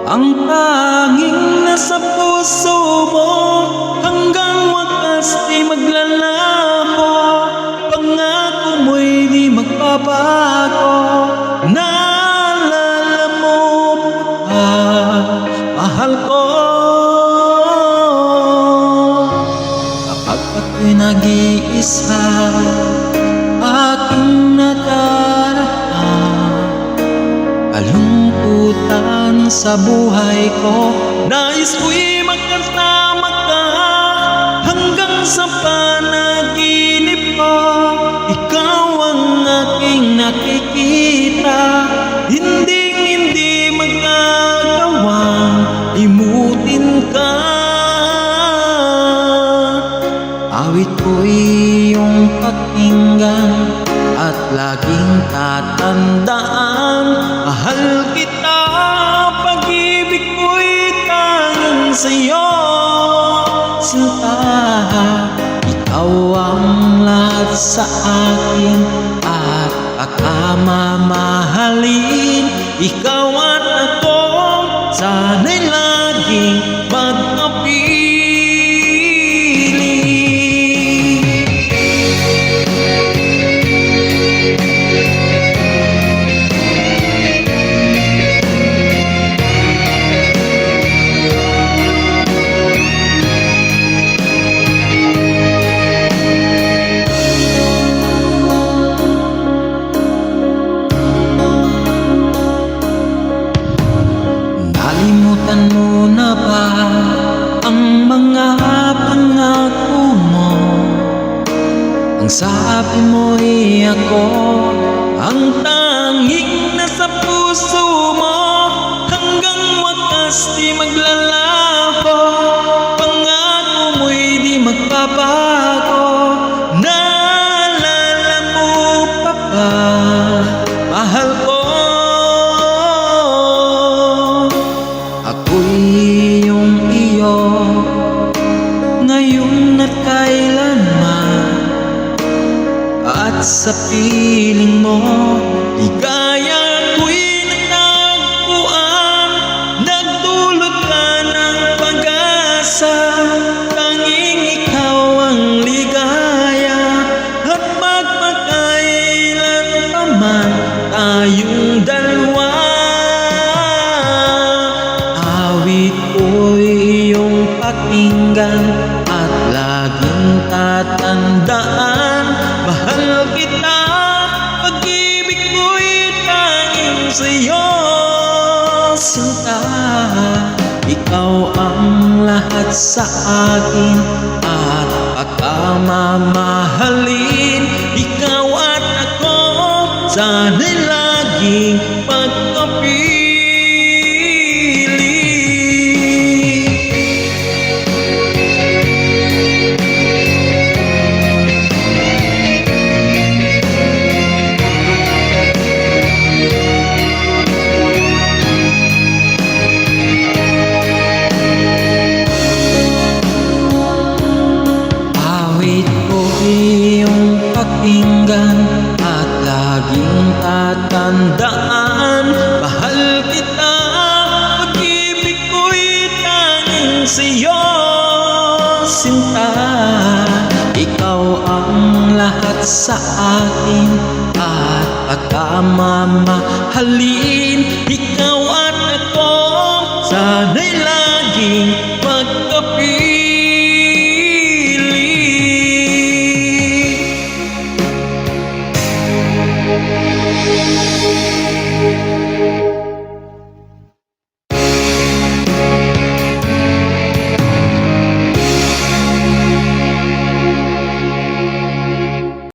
Ang tanging nasa puso mo, hanggang wakas di maglalaho. Pangako mo'y di magbabago. Naalala mo pa, mahal ko. Kapag ako'y nag-iisa, aking nadarama kalungkutan sa buhay ko. Nais ko'y magkasama ka hanggang sa panaginip ko. Ikaw ang aking nakikita, hindi magagawang limutin ka. Awit ko'y iyong pakinggan at laging tatandaan, mahal kita, pag-ibig ko'y tanging sa'yo. Sinta, ikaw ang lahat sa akin at pagkamamahalin. Ikaw at ako, sana'y laging magkapili. Nalimutan mo na ba ang mga pangako mo? Ang sabi mo'y ako ang tanging nasa puso mo, hanggang wakas di maglalaho. Pangako mo'y di magbabago. Naalala mo pa ba, mahal ko? Ako'y iyong iyo, ngayon at kailanman, at sa piling mo, ligaya ko'y natagpuan. Nagdulot ka ng pag-asa, tanging ikaw ang ligaya. At magpakailan pa man tayong dalawa, awit ko'y iyong pakinggan at laging tatandaan, mahal kita, pag-ibig ko'y tanging sa'yo. Sinta, ikaw ang lahat sa akin at pagkamamahalin. Ikaw at ako, sana'y laging magkapili. Awit ko'y iyong pakinggan at laging tatandaan, mahal kita, pag-ibig ko'y tanging sa'yo. Sinta, ikaw ang lahat sa akin at pagkamamahalin. Ikaw at ako, sana'y laging magkapili.